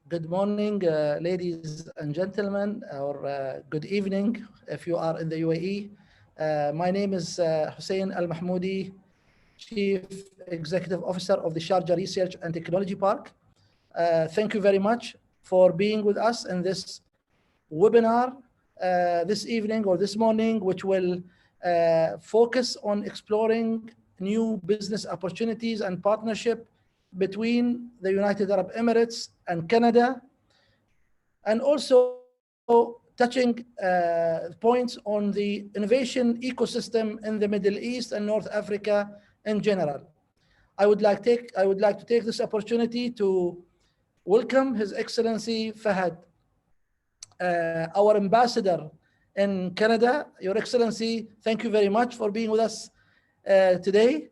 Good morning, ladies and gentlemen, or good evening if you are in the UAE. My name is Hussein Al Mahmoudi, Chief Executive Officer of the Sharjah Research and Technology Park. Thank you very much for being with us in this webinar this evening or this morning, which will focus on exploring new business opportunities and partnership between the United Arab Emirates and Canada, and also touching points on the innovation ecosystem in the Middle East and North Africa in general. I would like to take this opportunity to welcome His Excellency Fahad, our ambassador in Canada. Your Excellency, thank you very much for being with us today.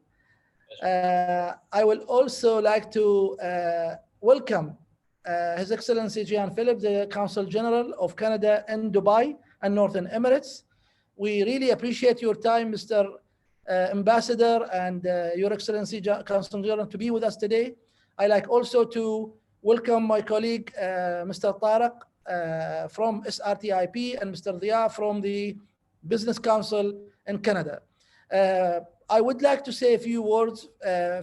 I will also like to welcome His Excellency Jean-Philippe, the Consul General of Canada in Dubai and Northern Emirates. We really appreciate your time, Mr. Ambassador, and Your Excellency Consul General, to be with us today. I like also to welcome my colleague, Mr. Tariq from SRTP, and Mr. Dia from the Business Council in Canada. I would like to say a few words,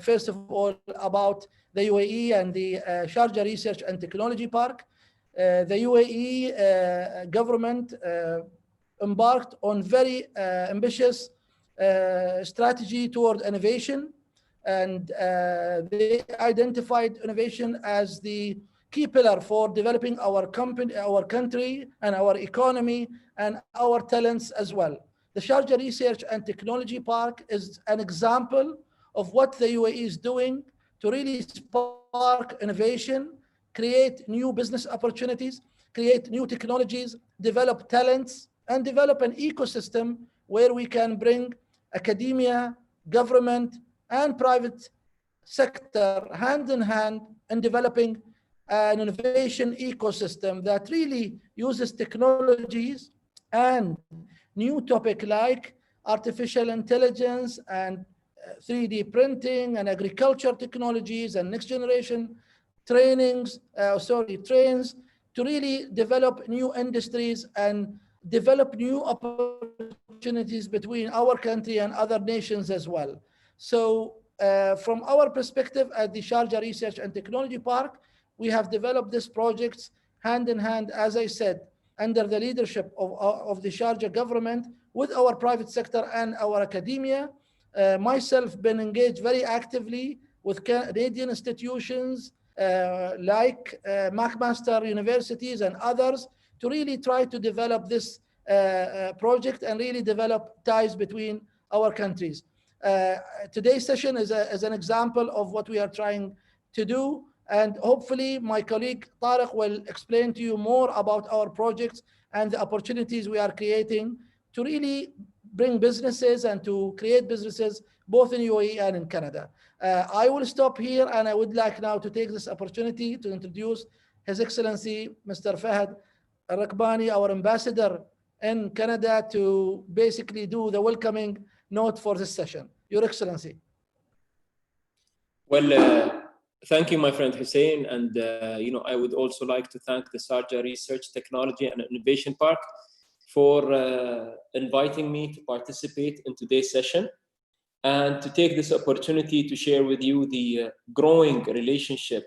first of all, about the UAE and the Sharjah Research and Technology Park. The UAE government embarked on very ambitious strategy toward innovation, and they identified innovation as the key pillar for developing our country and our economy and our talents as well. The Sharjah Research and Technology Park is an example of what the UAE is doing to really spark innovation, create new business opportunities, create new technologies, develop talents, and develop an ecosystem where we can bring academia, government, and private sector hand in hand in developing an innovation ecosystem that really uses technologies and new topic like artificial intelligence and 3D printing and agriculture technologies and next generation trains to really develop new industries and develop new opportunities between our country and other nations as well. So from our perspective at the Sharjah Research and Technology Park, we have developed these projects hand in hand, as I said, under the leadership of the Sharjah government with our private sector and our academia. Myself been engaged very actively with Canadian institutions like McMaster universities and others to really try to develop this project and really develop ties between our countries. Today's session is an example of what we are trying to do, and hopefully my colleague Tariq will explain to you more about our projects and the opportunities we are creating to really bring businesses and to create businesses both in UAE and in Canada. I will stop here, and I would like now to take this opportunity to introduce His Excellency Mr. Fahad Al-Rakbani, our ambassador in Canada, to basically do the welcoming note for this session. Your Excellency. Well, thank you, my friend Hussein, and I would also like to thank the Sharjah Research, Technology and Innovation Park for inviting me to participate in today's session and to take this opportunity to share with you the growing relationship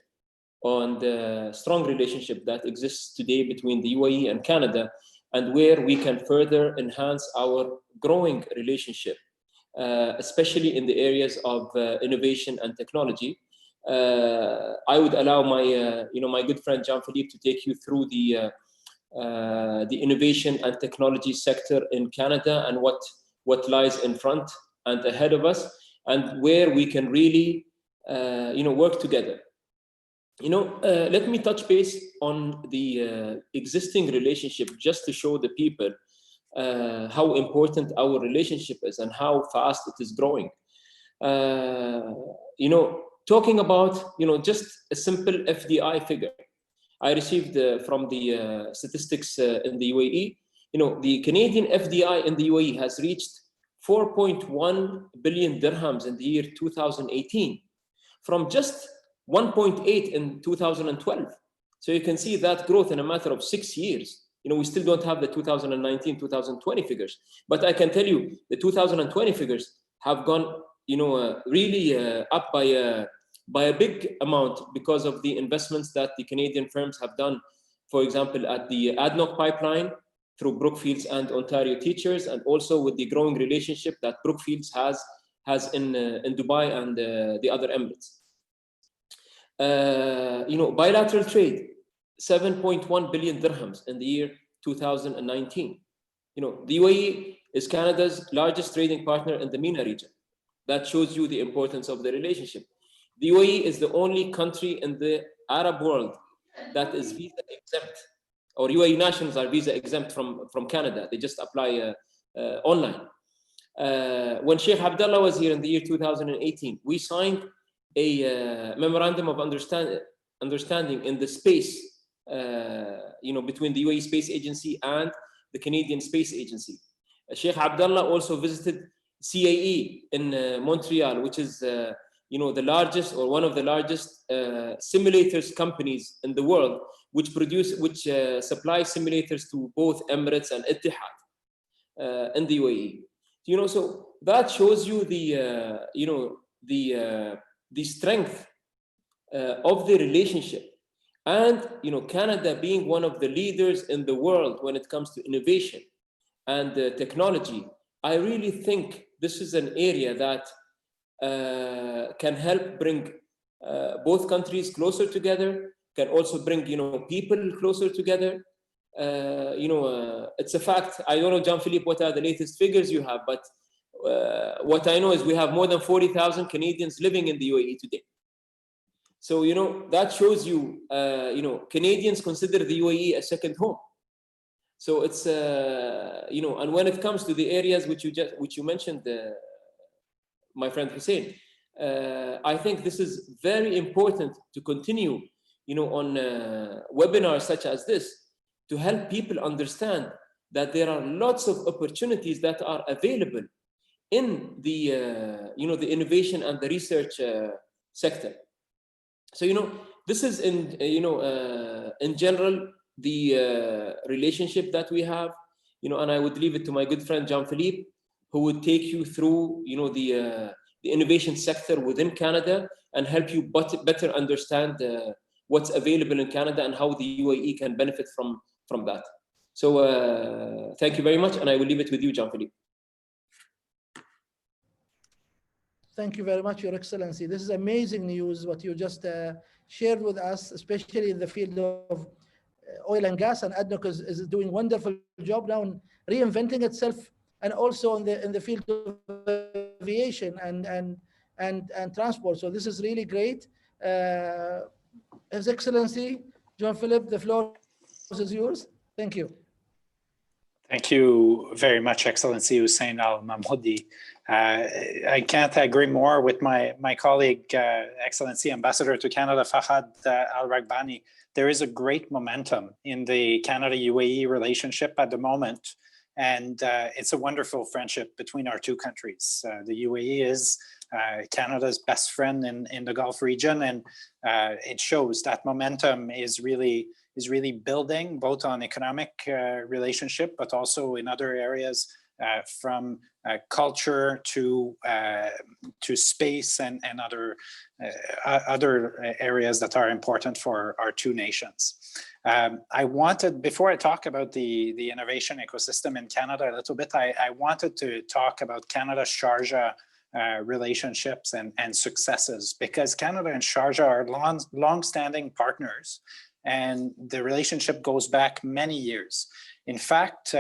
and the strong relationship that exists today between the UAE and Canada, and where we can further enhance our growing relationship, especially in the areas of innovation and technology. I would allow my, my good friend Jean-Philippe to take you through the innovation and technology sector in Canada and what lies in front and ahead of us, and where we can really, work together. Let me touch base on the existing relationship just to show the people how important our relationship is and how fast it is growing. Talking about, just a simple FDI figure. I received from the statistics in the UAE, the Canadian FDI in the UAE has reached 4.1 billion dirhams in the year 2018 from just 1.8 in 2012. So you can see that growth in a matter of 6 years. We still don't have the 2019, 2020 figures, but I can tell you the 2020 figures have gone, really up by a big amount because of the investments that the Canadian firms have done, for example, at the ADNOC pipeline through Brookfields and Ontario Teachers, and also with the growing relationship that Brookfields has in Dubai and the other Emirates. Bilateral trade, 7.1 billion dirhams in the year 2019. The UAE is Canada's largest trading partner in the MENA region. That shows you the importance of the relationship. The UAE is the only country in the Arab world that is visa exempt, or UAE nationals are visa exempt from Canada. They just apply online. When Sheikh Abdullah was here in the year 2018, we signed a memorandum of understanding in the space, between the UAE Space Agency and the Canadian Space Agency. Sheikh Abdullah also visited CAE in Montreal, which is the largest, or one of the largest simulators companies in the world, which supply simulators to both Emirates and Etihad in the UAE. So that shows you the strength of the relationship. And Canada being one of the leaders in the world when it comes to innovation and technology, I really think this is an area that can help bring both countries closer together, can also bring people closer together. It's a fact. I don't know, Jean-Philippe, what are the latest figures you have, but what I know is we have more than 40,000 Canadians living in the UAE today. So, that shows you, Canadians consider the UAE a second home. So it's, and when it comes to the areas which you mentioned, my friend Hussein, I think this is very important to continue, on webinars such as this, to help people understand that there are lots of opportunities that are available in the, the innovation and the research sector. So, this is in general, the relationship that we have, and I would leave it to my good friend Jean-Philippe, who would take you through, the innovation sector within Canada and help you better understand what's available in Canada and how the UAE can benefit from that. So thank you very much, and I will leave it with you, Jean-Philippe. Thank you very much, Your Excellency. This is amazing news, what you just shared with us, especially in the field of oil and gas, and ADNOC is doing a wonderful job now in reinventing itself, and also in the field of aviation and transport. So this is really great. His Excellency, Jean-Philippe, the floor is yours. Thank you. Thank you very much, Excellency Hussein Al Mahmoudi. I can't agree more with my colleague, Excellency Ambassador to Canada, Fahad Al Ragbani. There is a great momentum in the Canada-UAE relationship at the moment, and it's a wonderful friendship between our two countries. The UAE is Canada's best friend in the Gulf region, and it shows that momentum is really building, both on economic relationship, but also in other areas, from culture to space and other areas that are important for our two nations. I wanted, before I talk about the innovation ecosystem in Canada a little bit, I wanted to talk about Canada-Sharjah relationships and successes, because Canada and Sharjah are long-standing partners, and the relationship goes back many years. In fact,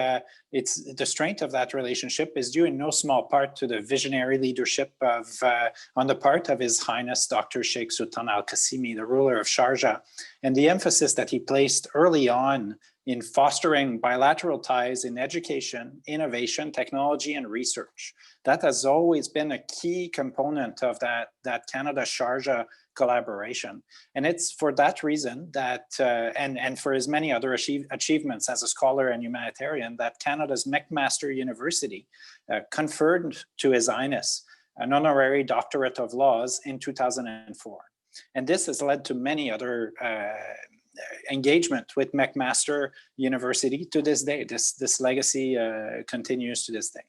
it's the strength of that relationship is due in no small part to the visionary leadership on the part of His Highness Dr. Sheikh Sultan Al Qasimi, the ruler of Sharjah, and the emphasis that he placed early on in fostering bilateral ties in education, innovation, technology, and research. That has always been a key component of that Canada-Sharjah collaboration. And it's for that reason that, and for his many other achievements as a scholar and humanitarian, that Canada's McMaster University conferred to His Highness an honorary doctorate of laws in 2004. And this has led to many other engagement with McMaster University to this day. This legacy continues to this day.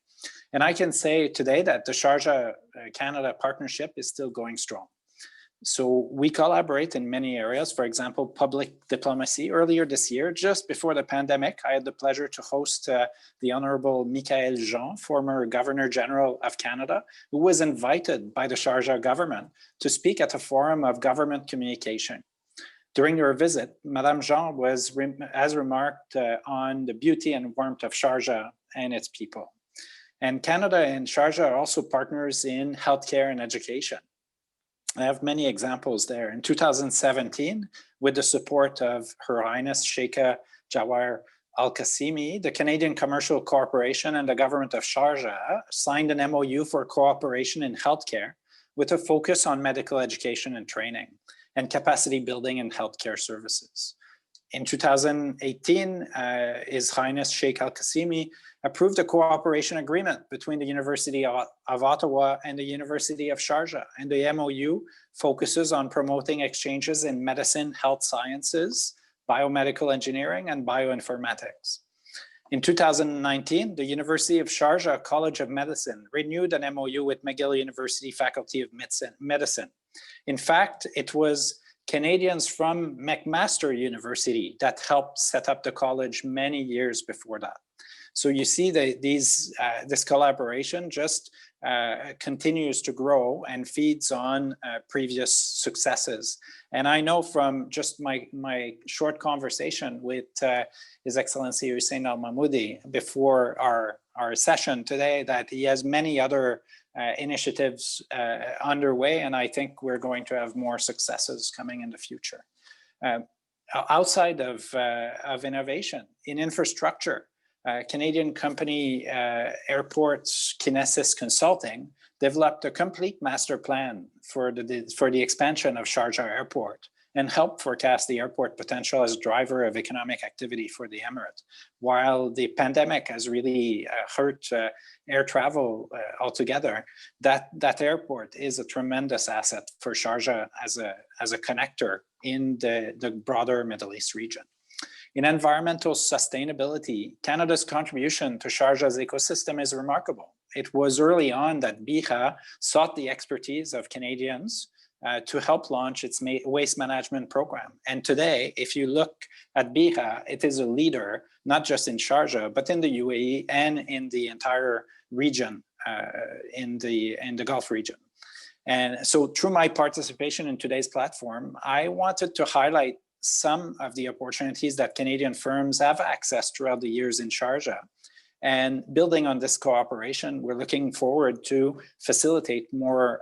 And I can say today that the Sharjah Canada partnership is still going strong. So we collaborate in many areas. For example, public diplomacy. Earlier this year, just before the pandemic, I had the pleasure to host the Honorable Michael Jean, former Governor General of Canada, who was invited by the Sharjah government to speak at a forum of government communication. During her visit, Madame Jean has remarked on the beauty and warmth of Sharjah and its people. And Canada and Sharjah are also partners in healthcare and education. I have many examples there. In 2017, with the support of Her Highness Sheikha Jawar Al-Qasimi, the Canadian Commercial Corporation and the government of Sharjah signed an MOU for cooperation in healthcare with a focus on medical education and training and capacity building in healthcare services. In 2018, His Highness Sheikh Al-Qasimi approved a cooperation agreement between the University of Ottawa and the University of Sharjah. And the MOU focuses on promoting exchanges in medicine, health sciences, biomedical engineering, and bioinformatics. In 2019, the University of Sharjah College of Medicine renewed an MOU with McGill University Faculty of Medicine. In fact, it was Canadians from McMaster University that helped set up the college many years before that. So you see that this collaboration just continues to grow and feeds on previous successes. And I know from just my short conversation with His Excellency Hussein Al-Mahmoudi before our session today that he has many other initiatives underway, and I think we're going to have more successes coming in the future. Outside of innovation, in infrastructure, Canadian company Airports Kinesis Consulting developed a complete master plan for the expansion of Sharjah Airport and helped forecast the airport potential as a driver of economic activity for the Emirate. While the pandemic has really hurt air travel altogether, that airport is a tremendous asset for Sharjah as a connector in the broader Middle East region. In environmental sustainability, Canada's contribution to Sharjah's ecosystem is remarkable. It was early on that BIHA sought the expertise of Canadians to help launch its waste management program. And today, if you look at BIHA, it is a leader, not just in Sharjah, but in the UAE and in the entire region, in the Gulf region. And so through my participation in today's platform, I wanted to highlight some of the opportunities that Canadian firms have accessed throughout the years in Sharjah. And building on this cooperation, we're looking forward to facilitate more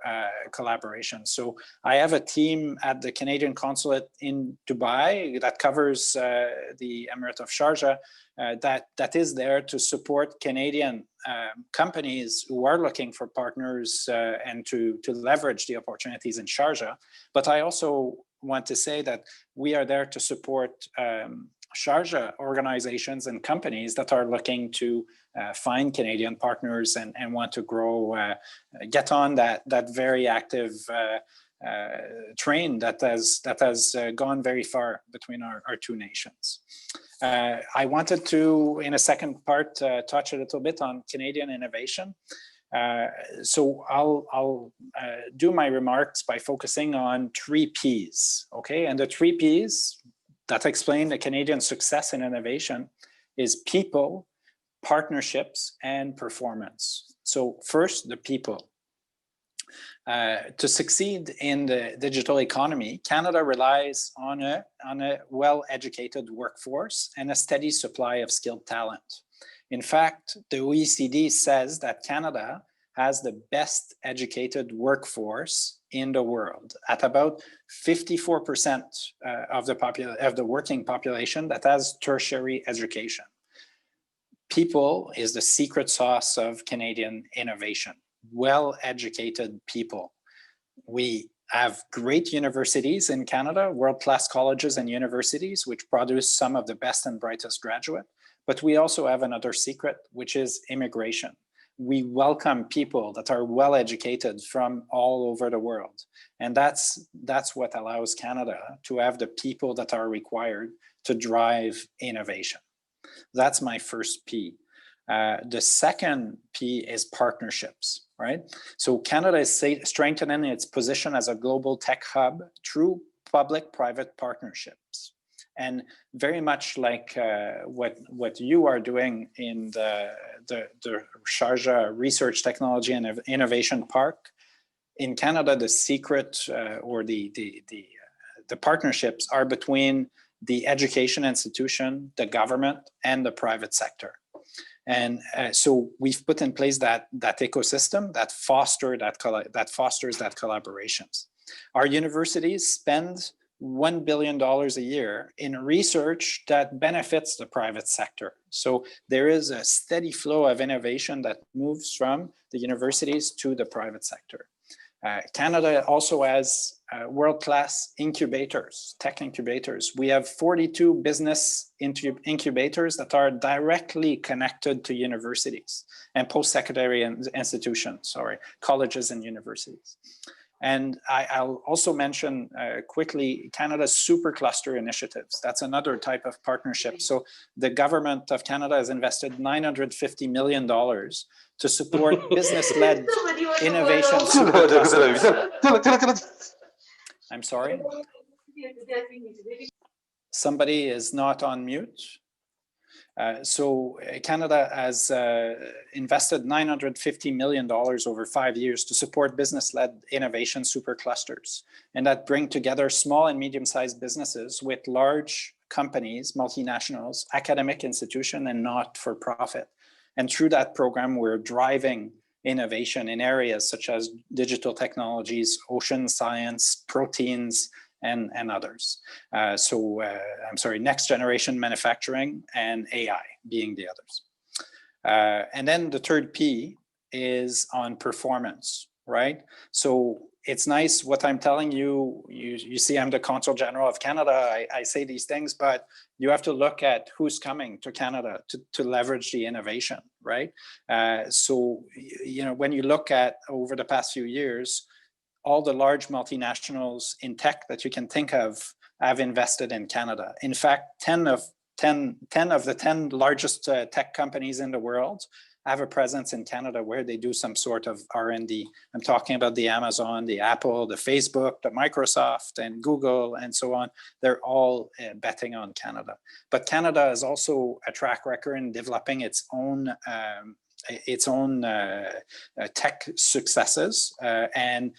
collaboration. So I have a team at the Canadian Consulate in Dubai that covers the Emirate of Sharjah that is there to support Canadian companies who are looking for partners and to leverage the opportunities in Sharjah. But I also want to say that we are there to support Sharjah organizations and companies that are looking to find Canadian partners and want to grow, get on that very active train that has gone very far between our two nations. I wanted to, in a second part, touch a little bit on Canadian innovation. So I'll do my remarks by focusing on 3 Ps, okay? And the 3 Ps that explain the Canadian success in innovation is people, partnerships, and performance. So first, the people. To succeed in the digital economy, Canada relies on a well-educated workforce and a steady supply of skilled talent. In fact, the OECD says that Canada has the best educated workforce in the world, at about 54% of the working population that has tertiary education. People is the secret sauce of Canadian innovation. Well-educated people. We have great universities in Canada, world-class colleges and universities, which produce some of the best and brightest graduates. But we also have another secret, which is immigration. we welcome people that are well educated from all over the world. And that's what allows Canada to have the people that are required to drive innovation. That's my first P. The second P is partnerships, right? So Canada is strengthening its position as a global tech hub through public-private partnerships. And very much like what you are doing in the Sharjah Research Technology and Innovation Park, in Canada, the secret or the partnerships are between the education institution, the government, and the private sector. And so we've put in place that ecosystem that fosters that collaborations. Our universities spend $1 billion a year in research that benefits the private sector. So there is a steady flow of innovation that moves from the universities to the private sector. Canada also has world-class incubators, tech incubators. We have 42 business incubators that are directly connected to universities and post-secondary institutions, colleges and universities. And I'll also mention quickly Canada's supercluster initiatives. That's another type of partnership. So the government of Canada has invested $950 million to support business-led innovation superclusters. I'm sorry? Somebody is not on mute. So Canada has invested $950 million over 5 years to support business-led innovation superclusters, and that bring together small and medium-sized businesses with large companies, multinationals, academic institutions, and not-for-profit. And through that program, we're driving innovation in areas such as digital technologies, ocean science, proteins, and others. Next generation manufacturing and AI being the others. And then the third P is on performance, right? So it's nice what I'm telling you, you see I'm the Consul General of Canada, I say these things, but you have to look at who's coming to Canada to leverage the innovation, right? When you look at over the past few years, all the large multinationals in tech that you can think of have invested in Canada. In fact, 10 of the 10 largest tech companies in the world have a presence in Canada where they do some sort of R&D. I'm talking about the Amazon, the Apple, the Facebook, the Microsoft, and Google, and so on. They're all betting on Canada. But Canada has also a track record in developing its own tech successes, and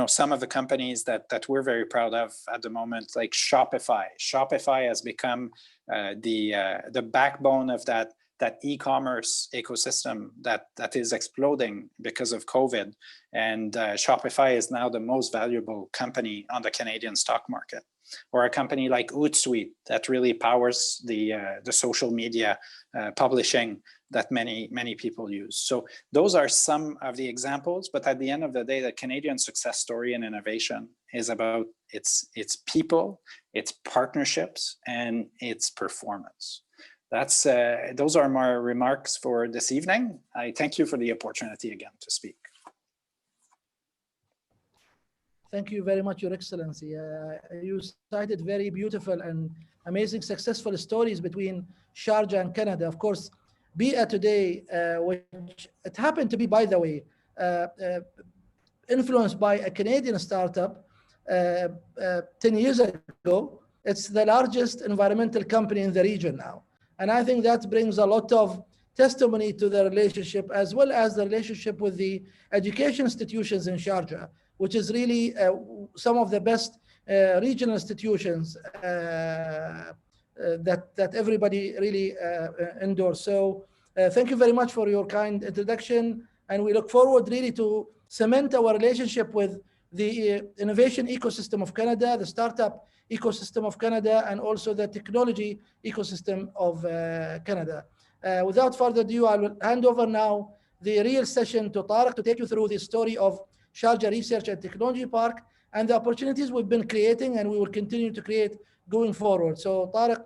some of the companies that we're very proud of at the moment, like Shopify. Shopify has become the backbone of that e-commerce ecosystem that is exploding because of COVID, and Shopify is now the most valuable company on the Canadian stock market. Or a company like Hootsuite that really powers the social media publishing that many people use. So those are some of the examples, but at the end of the day, the Canadian success story in innovation is about its people, its partnerships, and its performance. Those are my remarks for this evening. I thank you for the opportunity again to speak. Thank you very much, Your Excellency. You cited very beautiful and amazing successful stories between Sharjah and Canada. Of course, BIA today, which it happened to be, by the way, influenced by a Canadian startup 10 years ago. It's the largest environmental company in the region now. And I think that brings a lot of testimony to the relationship, as well as the relationship with the education institutions in Sharjah, which is really some of the best regional institutions that everybody really endorse. So thank you very much for your kind introduction, and we look forward really to cement our relationship with the innovation ecosystem of Canada, the startup ecosystem of Canada, and also the technology ecosystem of Canada. Without further ado, I will hand over now the real session to Tariq to take you through the story of Sharjah Research and Technology Park and the opportunities we've been creating and we will continue to create going forward. So Tariq,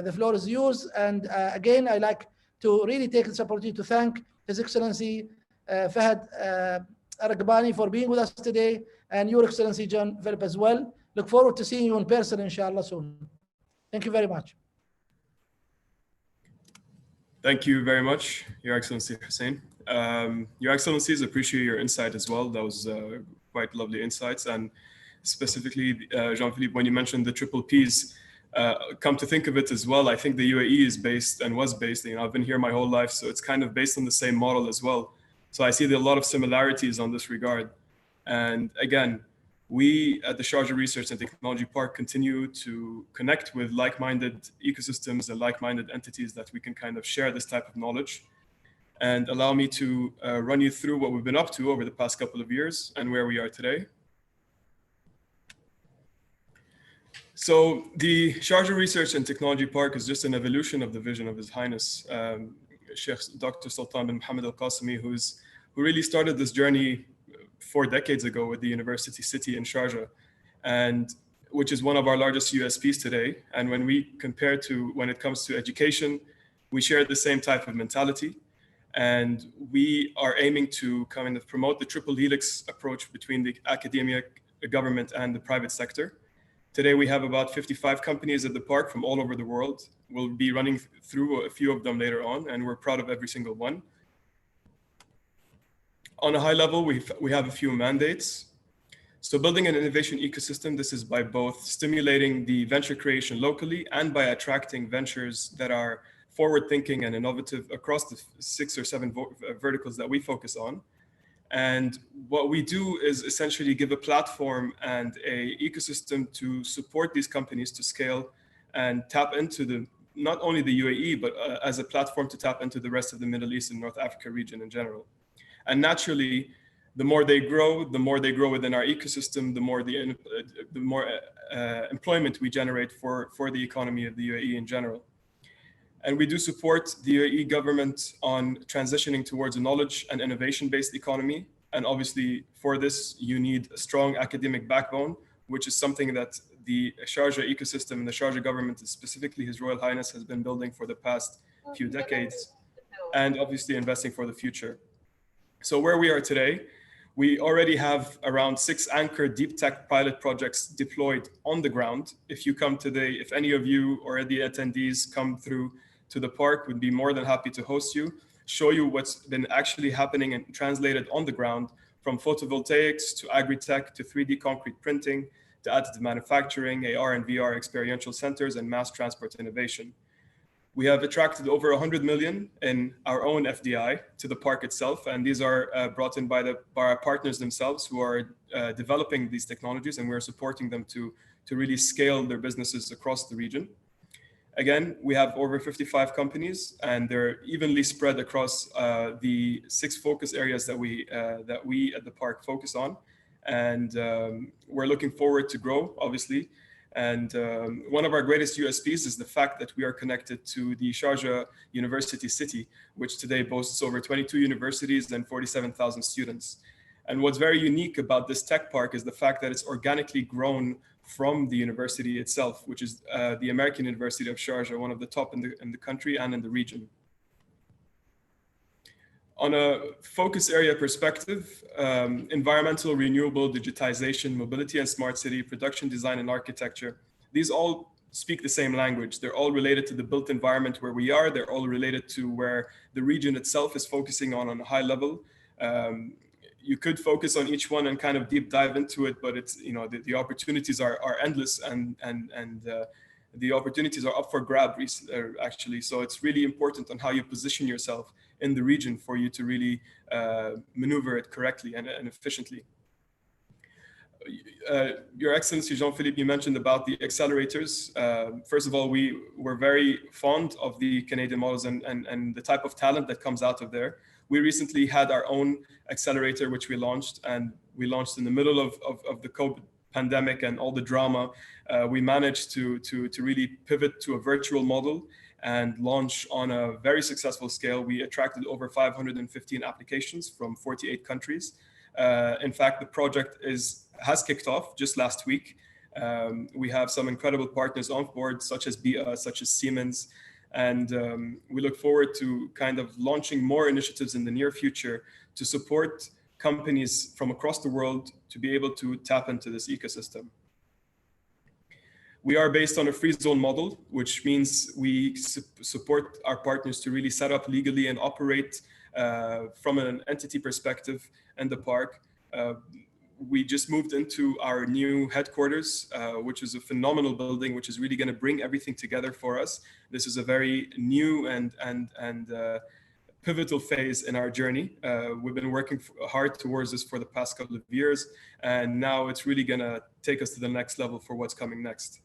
the floor is yours. And again, I like to really take this opportunity to thank His Excellency Fahad Aragbani for being with us today, and Your Excellency John Philip as well. Look forward to seeing you in person, inshallah, soon. Thank you very much. Thank you very much, Your Excellency Hussein. Your Excellencies, appreciate your insight as well. That was quite lovely insights. And specifically, Jean-Philippe, when you mentioned the triple Ps, come to think of it as well, I think the UAE is based and was based, I've been here my whole life, so it's kind of based on the same model as well. So I see a lot of similarities on this regard. And again, we at the Sharjah Research and Technology Park continue to connect with like-minded ecosystems and like-minded entities that we can kind of share this type of knowledge. And allow me to run you through what we've been up to over the past couple of years and where we are today. So the Sharjah Research and Technology Park is just an evolution of the vision of His Highness, Sheikh Dr. Sultan bin Mohammed Al Qasimi, who really started this journey 4 decades ago with the University City in Sharjah, and which is one of our largest USPs today. And when we compare to when it comes to education, we share the same type of mentality. And we are aiming to kind of promote the triple helix approach between the academia, the government, and the private sector. Today, we have about 55 companies at the park from all over the world. We'll be running through a few of them later on, and we're proud of every single one. On a high level, we have a few mandates. So building an innovation ecosystem, this is by both stimulating the venture creation locally and by attracting ventures that are forward-thinking and innovative across the 6 or 7 verticals that we focus on. And what we do is essentially give a platform and an ecosystem to support these companies to scale and tap into not only the UAE, but as a platform to tap into the rest of the Middle East and North Africa region in general. And naturally, the more they grow within our ecosystem, the more employment we generate for the economy of the UAE in general. And we do support the UAE government on transitioning towards a knowledge and innovation-based economy. And obviously, for this, you need a strong academic backbone, which is something that the Sharjah ecosystem and the Sharjah government, specifically His Royal Highness, has been building for the past few decades, and obviously investing for the future. So where we are today, we already have around 6 anchor deep tech pilot projects deployed on the ground. If you come today, if any of you or the attendees come through to the park, we'd be more than happy to host you, show you what's been actually happening and translated on the ground, from photovoltaics to agri-tech to 3D concrete printing to additive manufacturing, AR and VR experiential centers, and mass transport innovation. We have attracted over 100 million in our own FDI to the park itself, and these are brought in by our partners themselves who are developing these technologies, and we're supporting them to really scale their businesses across the region. Again, we have over 55 companies, and they're evenly spread across the 6 focus areas that we at the park focus on. And we're looking forward to grow, obviously. And one of our greatest USPs is the fact that we are connected to the Sharjah University City, which today boasts over 22 universities and 47,000 students. And what's very unique about this tech park is the fact that it's organically grown from the university itself, which is the American University of Sharjah, one of the top in the country and in the region. On a focus area perspective, environmental, renewable, digitization, mobility and smart city, production design and architecture, these all speak the same language. They're all related to the built environment where we are. They're all related to where the region itself is focusing on a high level. You could focus on each one and kind of deep dive into it, but it's, the opportunities are endless and the opportunities are up for grab actually. So it's really important on how you position yourself in the region for you to really maneuver it correctly and efficiently. Your Excellency Jean-Philippe, you mentioned about the accelerators. First of all, we're very fond of the Canadian models and the type of talent that comes out of there. We recently had our own accelerator, which we launched in the middle of the COVID pandemic and all the drama. We managed to really pivot to a virtual model and launch on a very successful scale. We attracted over 515 applications from 48 countries. In fact, the project has kicked off just last week. We have some incredible partners on board, such as BIA, such as Siemens, And we look forward to kind of launching more initiatives in the near future to support companies from across the world to be able to tap into this ecosystem. We are based on a free zone model, which means we support our partners to really set up legally and operate from an entity perspective in the park. We just moved into our new headquarters, which is a phenomenal building, which is really going to bring everything together for us. This is a very new and pivotal phase in our journey. We've been working hard towards this for the past couple of years, and now it's really going to take us to the next level for what's coming next.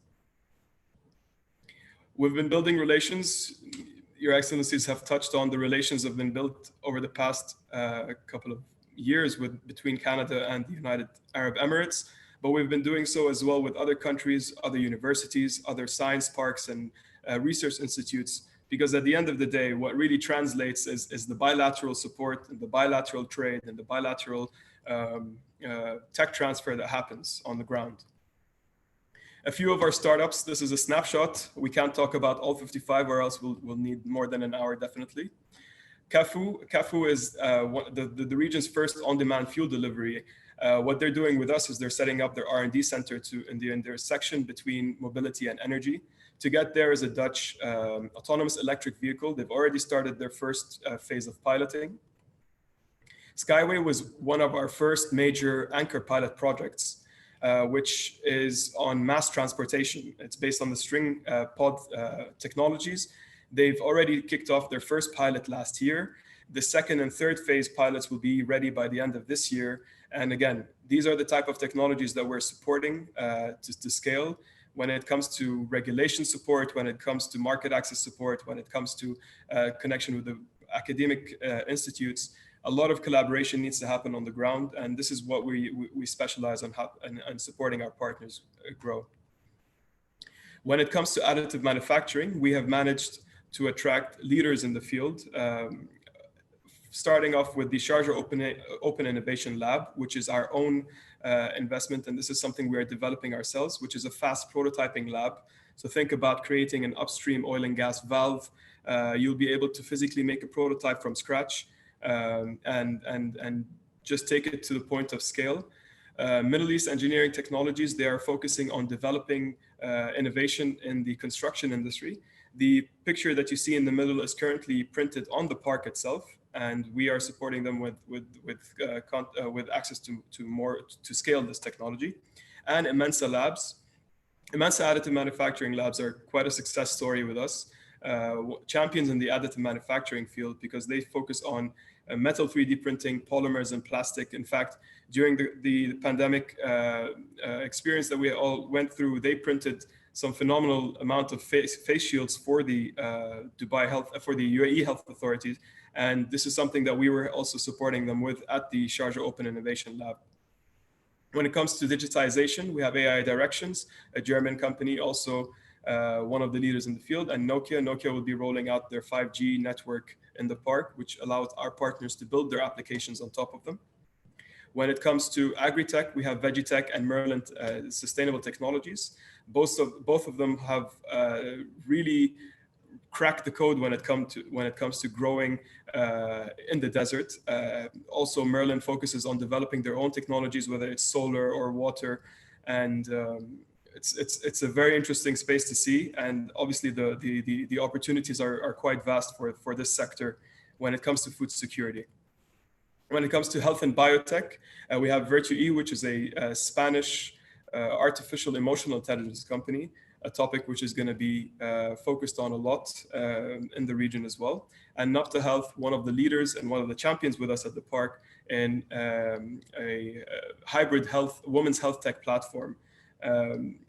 We've been building relations. Your Excellencies have touched on the relations that have been built over the past couple of years between Canada and the United Arab Emirates, but we've been doing so as well with other countries, other universities, other science parks and research institutes, because at the end of the day, what really translates is the bilateral support and the bilateral trade and the bilateral tech transfer that happens on the ground. A few of our startups, this is a snapshot. We can't talk about all 55 or else we'll need more than an hour, definitely. CAFU is the region's first on-demand fuel delivery. What they're doing with us is they're setting up their R&D center in the intersection between mobility and energy. To get there is a Dutch autonomous electric vehicle. They've already started their first phase of piloting. Skyway was one of our first major anchor pilot projects, which is on mass transportation. It's based on the string pod technologies. They've already kicked off their first pilot last year. The second and third phase pilots will be ready by the end of this year. And again, these are the type of technologies that we're supporting to scale when it comes to regulation support, when it comes to market access support, when it comes to connection with the academic institutes. A lot of collaboration needs to happen on the ground, and this is what we specialize on and supporting our partners grow. When it comes to additive manufacturing, we have managed to attract leaders in the field, starting off with the Sharjah Open Innovation Lab, which is our own investment, and this is something we are developing ourselves, which is a fast prototyping lab. So think about creating an upstream oil and gas valve. You'll be able to physically make a prototype from scratch and just take it to the point of scale. Middle East Engineering Technologies, they are focusing on developing innovation in the construction industry. The picture that you see in the middle is currently printed on the park itself, and we are supporting them with access to scale this technology. And Immensa Labs. Immensa Additive Manufacturing Labs are quite a success story with us. Champions in the additive manufacturing field because they focus on metal 3D printing, polymers, and plastic. In fact, during the pandemic experience that we all went through, they printed some phenomenal amount of face shields for the UAE health authorities. And this is something that we were also supporting them with at the Sharjah Open Innovation Lab. When it comes to digitization, we have AI Directions, a German company, also one of the leaders in the field, and Nokia. Nokia will be rolling out their 5G network in the park, which allows our partners to build their applications on top of them. When it comes to agri-tech, we have Vegitech and Merlin Sustainable Technologies. Both of them have really cracked the code when it comes to growing in the desert. Also, Merlin focuses on developing their own technologies, whether it's solar or water, and it's a very interesting space to see. And obviously, the opportunities are quite vast for this sector when it comes to food security. When it comes to health and biotech, we have Virtue, which is a Spanish artificial emotional intelligence company, a topic which is going to be focused on a lot in the region as well. And Nopta Health, one of the leaders and one of the champions with us at the park in a hybrid women's health tech platform.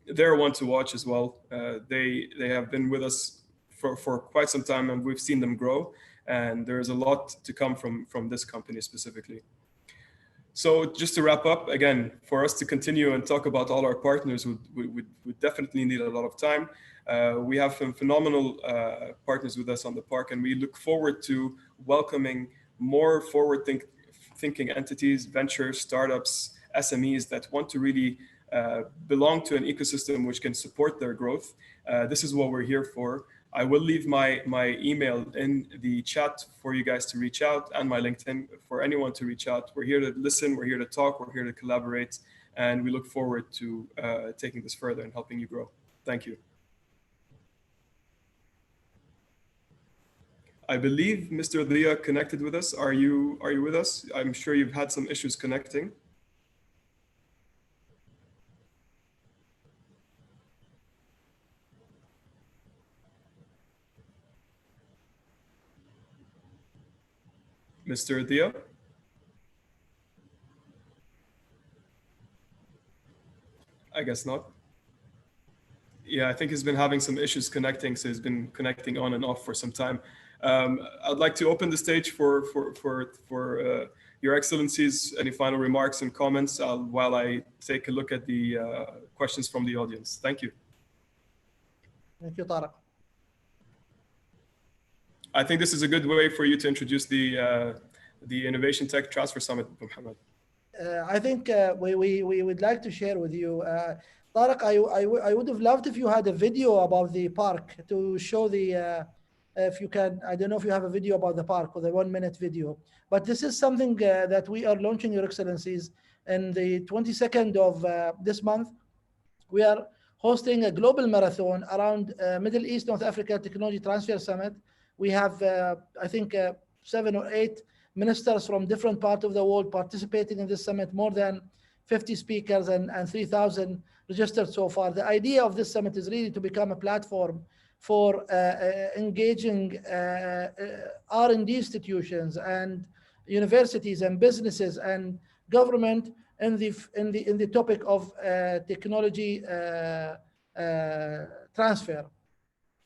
They're one to watch as well. They have been with us for quite some time, and we've seen them grow. And there's a lot to come from this company specifically. So just to wrap up, again, for us to continue and talk about all our partners, we definitely need a lot of time. We have some phenomenal partners with us on the park, and we look forward to welcoming more forward-thinking entities, ventures, startups, SMEs that want to really belong to an ecosystem which can support their growth. This is what we're here for. I will leave my email in the chat for you guys to reach out, and my LinkedIn for anyone to reach out. We're here to listen, we're here to talk, we're here to collaborate, and we look forward to taking this further and helping you grow. Thank you. I believe Mr. Dia connected with us. Are you with us? I'm sure you've had some issues connecting. Mr. Dia? I guess not. Yeah, I think he's been having some issues connecting, so he's been connecting on and off for some time. I'd like to open the stage for Your Excellencies. Any final remarks and comments while I take a look at the questions from the audience. Thank you. Thank you, Tariq. I think this is a good way for you to introduce the Innovation Tech Transfer Summit, Mohammed. I think we would like to share with you, Tariq, I would have loved if you had a video about the park to show the, if you can, I don't know if you have a video about the park with a 1-minute video, but this is something that we are launching, Your Excellencies, in the 22nd of this month. We are hosting a global marathon around Middle East, North Africa Technology Transfer Summit. We have, I think, 7 or 8 ministers from different parts of the world participating in this summit, more than 50 speakers and 3,000 registered so far. The idea of this summit is really to become a platform for engaging R&D institutions and universities and businesses and government in the topic of technology transfer.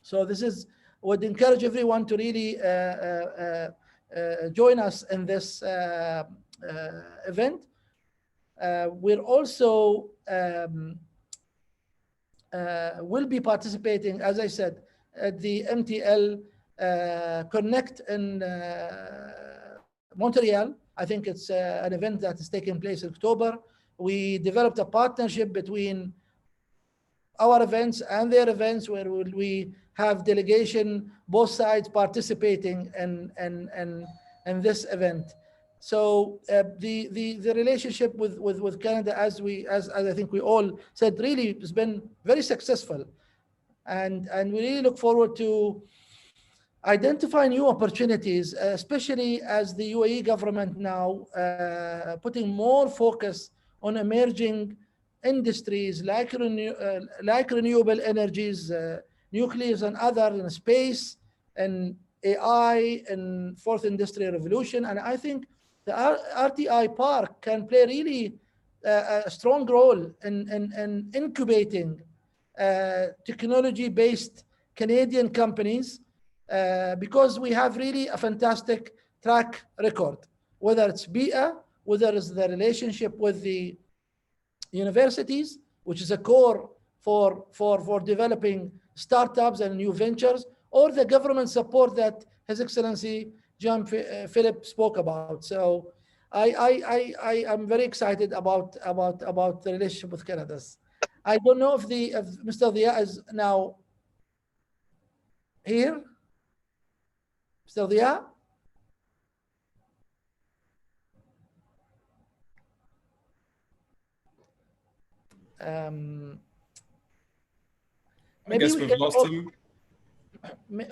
So this is, would encourage everyone to really join us in this event. We're also will be participating, as I said, at the MTL Connect in Montreal. I think it's an event that is taking place in October. We developed a partnership between our events and their events, where we have delegation, both sides participating in this event. So the relationship with Canada, as I think we all said, really has been very successful, and we really look forward to identify new opportunities, especially as the UAE government now putting more focus on emerging industries like renewable energies, nuclear and other, in space and AI and fourth industrial revolution. And I think the RTI Park can play really a strong role in incubating technology-based Canadian companies, because we have really a fantastic track record, whether it's BIA, whether it's the relationship with the universities, which is a core for developing startups and new ventures, or the government support that His Excellency John Philip spoke about. So I am very excited about the relationship with Canada. I don't know if Mr. Dia is now here. Mr. Dia? I guess we've lost him.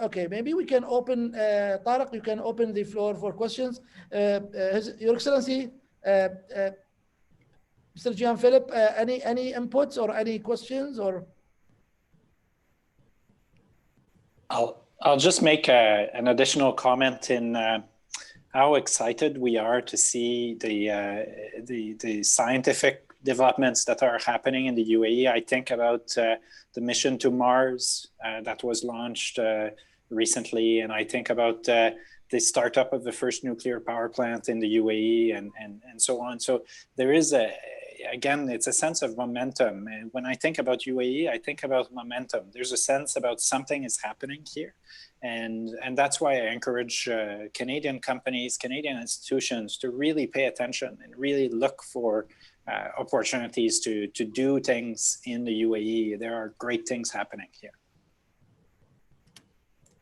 Okay, maybe we can open, Tariq, you can open the floor for questions. Your Excellency, Mr. Jean Philip, any inputs or any questions? Or I'll just make an additional comment in how excited we are to see the scientific developments that are happening in the UAE. I think about the mission to Mars that was launched recently, and I think about the startup of the first nuclear power plant in the UAE and so on. So there is again, it's a sense of momentum. And when I think about UAE, I think about momentum. There's a sense about something is happening here. And that's why I encourage Canadian companies, Canadian institutions to really pay attention and really look for opportunities to do things in the UAE. There are great things happening here.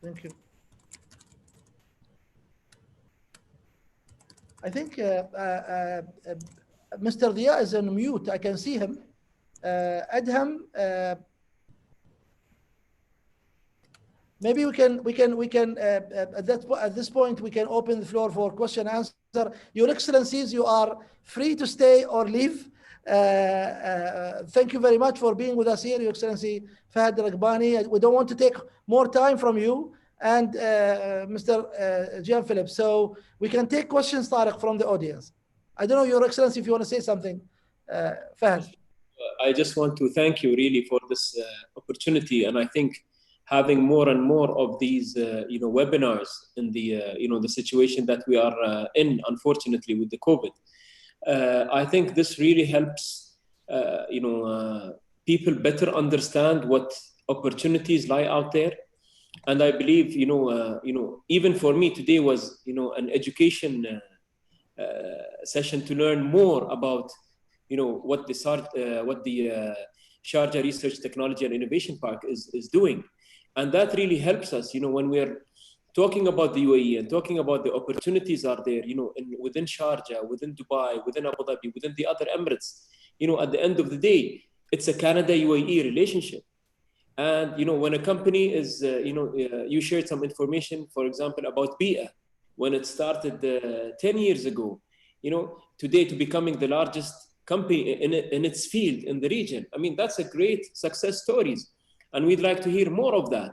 Thank you. I think Mr. Dia is on mute. I can see him. Adham, maybe we can at this point we can open the floor for question and answer. Your Excellencies, you are free to stay or leave. Thank you very much for being with us here, Your Excellency Fahad Ragbani. We don't want to take more time from you and Mr. Jean Philip. So we can take questions, Tariq, from the audience. I don't know, Your Excellency, if you want to say something. Fahad. I just want to thank you really for this opportunity. And I think having more and more of these webinars in the the situation that we are in, unfortunately, with the COVID, I think this really helps people better understand what opportunities lie out there. And I believe even for me today was an education session to learn more about what the Sharjah Research Technology and Innovation Park is doing. And that really helps us, when we're talking about the UAE and talking about the opportunities are there, within Sharjah, within Dubai, within Abu Dhabi, within the other Emirates. At the end of the day, it's a Canada-UAE relationship. And when a company is, you shared some information, for example, about BIA, when it started 10 years ago, today to becoming the largest company in its field in the region. I mean, that's a great success stories. And we'd like to hear more of that.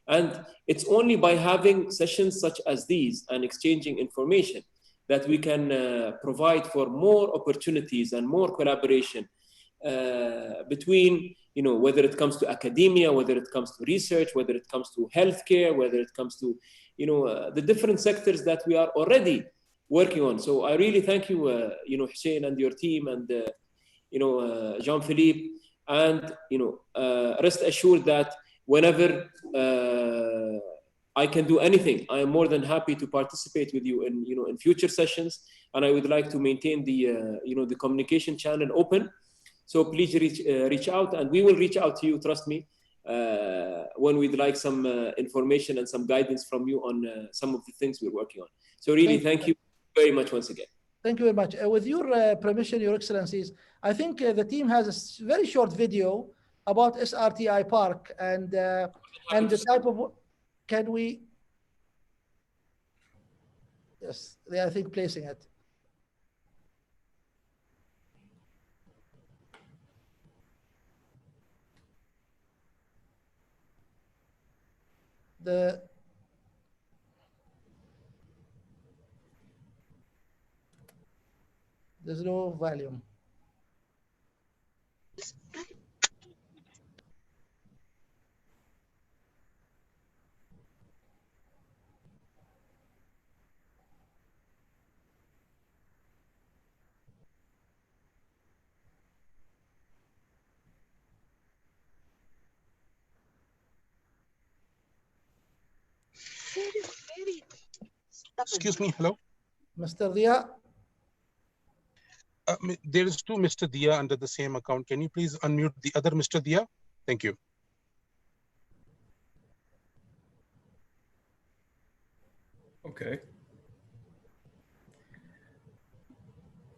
And it's only by having sessions such as these and exchanging information that we can provide for more opportunities and more collaboration between, whether it comes to academia, whether it comes to research, whether it comes to healthcare, whether it comes to, the different sectors that we are already working on. So I really thank you, Hussein and your team and, Jean-Philippe, and, rest assured that whenever I can do anything, I am more than happy to participate with you in, in future sessions. And I would like to maintain the, the communication channel open. So please reach out, and we will reach out to you, trust me, when we'd like some information and some guidance from you on some of the things we're working on. So really, thank you very much once again. Thank you very much. With your permission, Your Excellencies, I think the team has a very short video about SRTI Park and the type of, can we? Yes, they are, I think, placing it. There's no volume. Excuse me, hello? Mr. Dia? There is two Mr. Dia under the same account. Can you please unmute the other Mr. Dia? Thank you. Okay.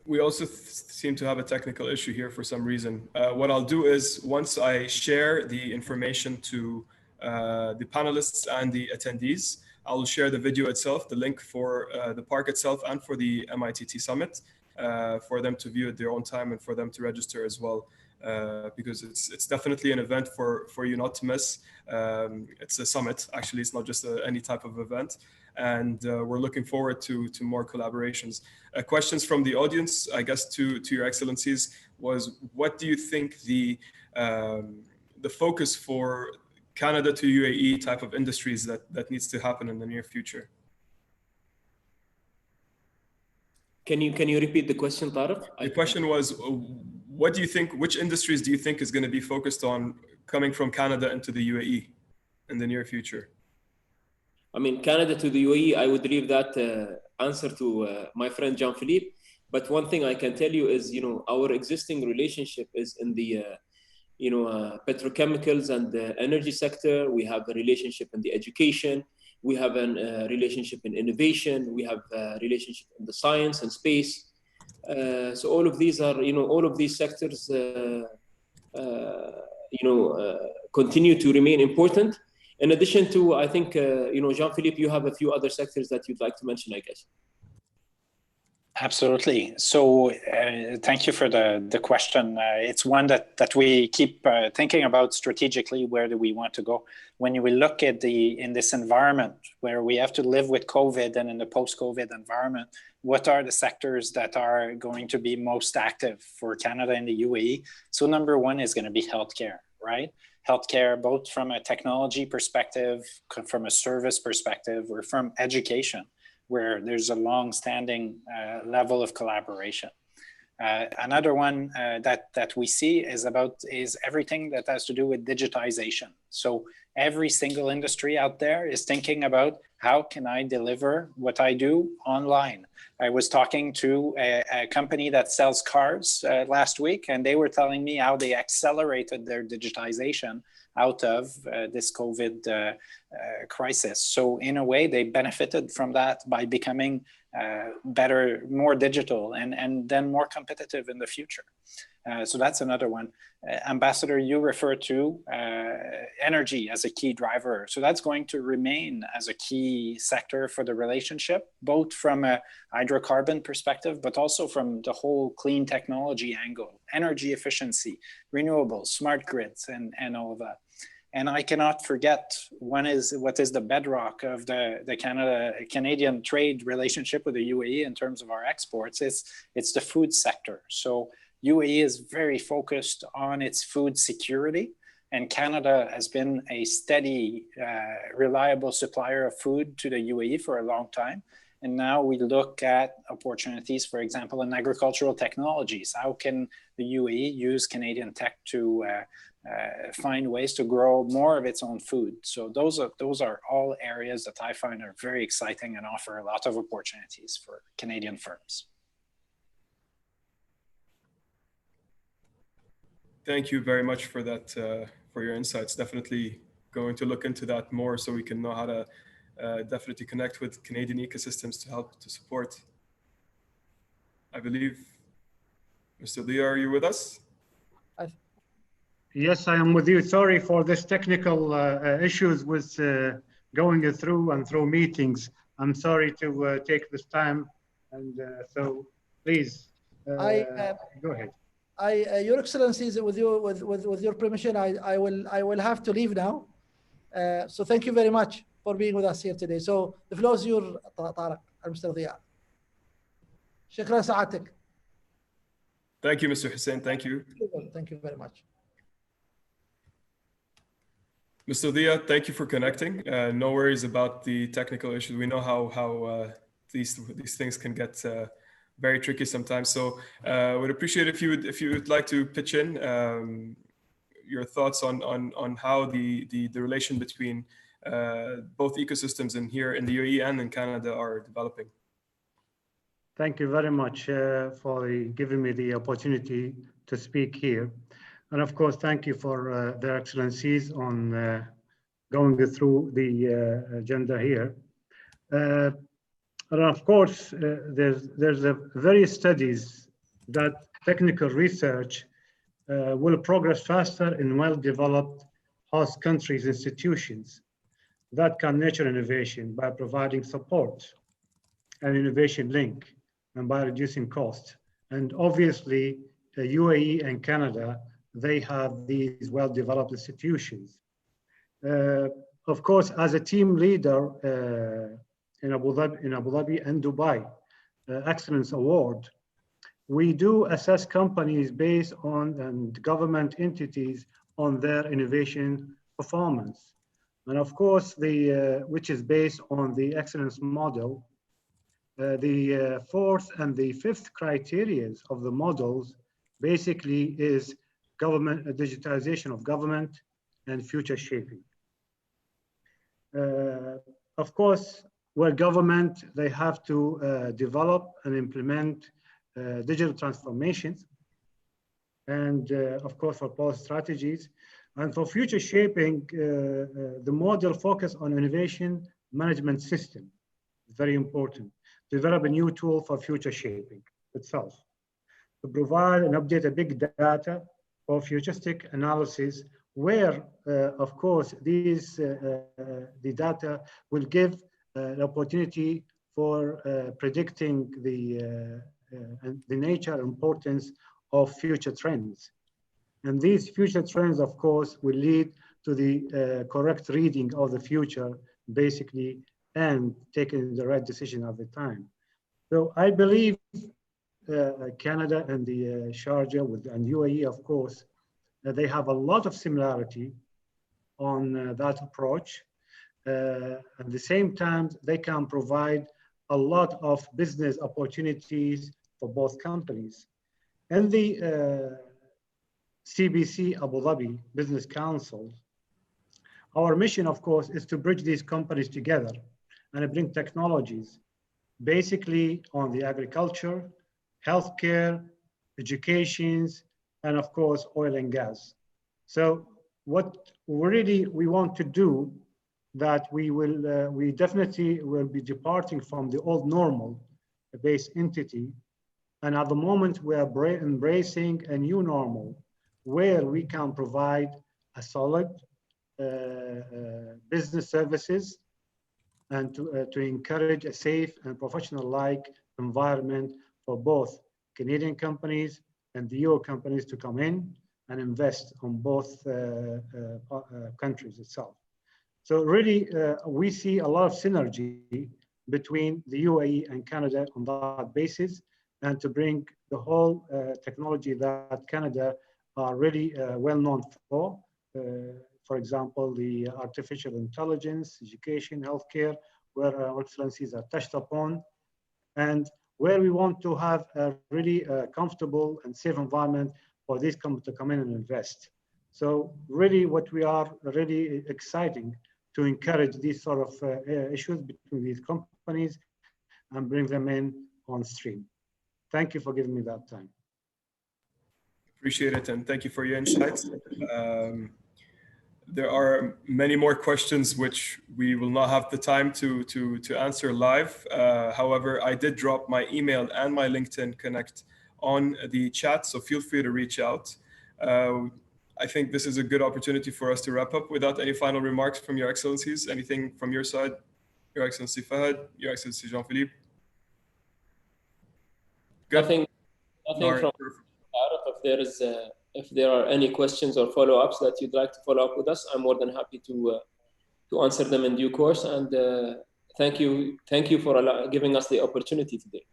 We also seem to have a technical issue here for some reason. What I'll do is once I share the information to the panelists and the attendees, I'll share the video itself, the link for the park itself and for the MITT Summit for them to view at their own time and for them to register as well. Because it's definitely an event for you not to miss. It's a summit, actually, it's not just any type of event. And we're looking forward to more collaborations. Questions from the audience, I guess, to Your Excellencies, was what do you think the focus for Canada to UAE type of industries that needs to happen in the near future? Can you repeat the question, Tariq? The question was, what do you think, which industries do you think is going to be focused on coming from Canada into the UAE in the near future? I mean, Canada to the UAE, I would leave that answer to my friend Jean-Philippe. But one thing I can tell you is, our existing relationship is in the, petrochemicals and the energy sector. We have a relationship in the education. We have a relationship in innovation. We have a relationship in the science and space. So all of these are, all of these sectors, continue to remain important. In addition to, I think, Jean-Philippe, you have a few other sectors that you'd like to mention, I guess. Absolutely. So thank you for the question. It's one that we keep thinking about strategically. Where do we want to go? When we look at in this environment where we have to live with COVID and in the post-COVID environment, what are the sectors that are going to be most active for Canada and the UAE? So number one is going to be healthcare, right? Healthcare, both from a technology perspective, from a service perspective, or from education, where there's a long-standing level of collaboration. Another one that we see is everything that has to do with digitization. So every single industry out there is thinking about, how can I deliver what I do online? I was talking to a company that sells cars last week, and they were telling me how they accelerated their digitization out of this COVID crisis. So in a way, they benefited from that by becoming better, more digital, and then more competitive in the future. So that's another one. Ambassador, you refer to energy as a key driver. So that's going to remain as a key sector for the relationship, both from a hydrocarbon perspective, but also from the whole clean technology angle, energy efficiency, renewables, smart grids, and all of that. And I cannot forget what is the bedrock of the Canadian trade relationship with the UAE in terms of our exports. It's the food sector. So UAE is very focused on its food security, and Canada has been a steady, reliable supplier of food to the UAE for a long time. And now we look at opportunities, for example, in agricultural technologies. How can the UAE use Canadian tech to find ways to grow more of its own food? So those are all areas that I find are very exciting and offer a lot of opportunities for Canadian firms. Thank you very much for that, for your insights. Definitely going to look into that more so we can know how to definitely connect with Canadian ecosystems to help to support. I believe, Mr. Dia, are you with us? Yes, I am with you. Sorry for this technical issues with going through meetings. I'm sorry to take this time, and so please go ahead. Your Excellencies, with your permission, I will have to leave now. So thank you very much for being with us here today. So the floor is yours, Tariq, Mr. Dia. شكرا سعادتك. Thank you, Mr. Hussein. Thank you. Thank you very much. Mr. Dia, thank you for connecting. No worries about the technical issues. We know how these things can get very tricky sometimes. So would appreciate if you would like to pitch in your thoughts on how the relation between both ecosystems in here in the UAE and in Canada are developing. Thank you very much for giving me the opportunity to speak here. And of course, thank you for their excellencies on going through the agenda here. And of course, there's various studies that technical research will progress faster in well-developed host countries' institutions that can nurture innovation by providing support and innovation link and by reducing costs. And obviously, the UAE and Canada, they have these well-developed institutions. Of course, as a team leader in Abu Dhabi and Dubai Excellence Award, we do assess companies based on and government entities on their innovation performance. And of course, which is based on the excellence model. The fourth and the fifth criteria of the models basically is government digitization of government and future shaping. Of course, where government, they have to develop and implement digital transformations, and of course for policy strategies. And for future shaping, the model focus on innovation management system. Very important. Develop a new tool for future shaping itself. To provide and update a big data for futuristic analysis, where, of course, the data will give the opportunity for predicting the nature and importance of future trends. And these future trends, of course, will lead to the correct reading of the future, basically, and taking the right decision at the time. So I believe Canada and the Sharjah and UAE, of course, they have a lot of similarity on that approach. At the same time, they can provide a lot of business opportunities for both companies. And the CBC Abu Dhabi Business Council, our mission, of course, is to bridge these companies together and bring technologies, basically on the agriculture, healthcare, educations, and of course, oil and gas. So what really we want to do, that we definitely will be departing from the old normal based entity. And at the moment we are embracing a new normal where we can provide a solid business services and to encourage a safe and professional-like environment for both Canadian companies and the EU companies to come in and invest on both countries itself. So really, we see a lot of synergy between the UAE and Canada on that basis, and to bring the whole technology that Canada are really well known for example, the artificial intelligence, education, healthcare, where our excellencies are touched upon, and where we want to have a really comfortable and safe environment for these companies to come in and invest. So really what we are really exciting to encourage these sort of issues between these companies and bring them in on stream. Thank you for giving me that time. Appreciate it, and thank you for your insights. There are many more questions which we will not have the time to answer live. However, I did drop my email and my LinkedIn connect on the chat, so feel free to reach out. I think this is a good opportunity for us to wrap up. Without any final remarks from Your Excellencies, anything from your side? Your Excellency Fahad, Your Excellency Jean-Philippe? Nothing from Arif. If there are any questions or follow-ups that you'd like to follow up with us, I'm more than happy to answer them in due course. And thank you for giving us the opportunity today.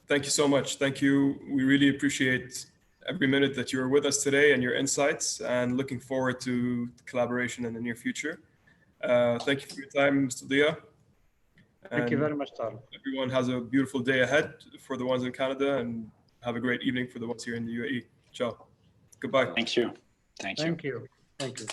Thank you so much. Thank you. We really appreciate every minute that you're with us today and your insights, and looking forward to collaboration in the near future. Thank you for your time, Mr. Dia. Thank you very much, Taro. Everyone has a beautiful day ahead for the ones in Canada, and have a great evening for the ones here in the UAE. Ciao. Goodbye. Thank you. Thank you. Thank you. Thank you.